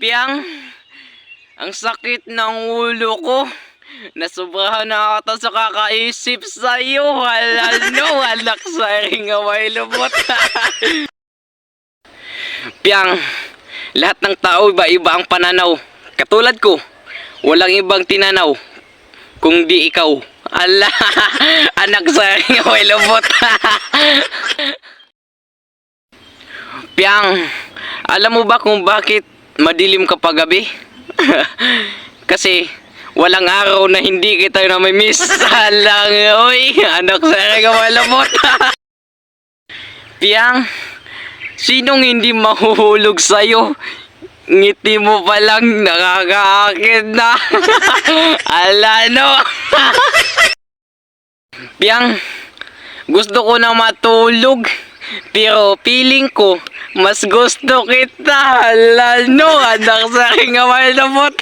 Piyang, ang sakit ng ulo ko. Nasubrahan na ata sa kakaisip sa'yo. Halano, anak sa ring away lubot. Piyang, lahat ng tao iba-iba ang pananaw. Katulad ko, walang ibang tinanaw kung di ikaw. Ala, anak sa ring away lubot. Piyang, alam mo ba kung bakit madilim kapag gabi? Kasi walang araw na hindi kita namimiss. Alang, oy, anak sa ring away lubot. Piyang, sinong hindi mahuhulog sa'yo? Ngiti mo pa lang nakakaakit na. Ala no. Piyang, gusto ko na matulog. Pero feeling ko, mas gusto kita. Ala no, anak sa ring away lubot.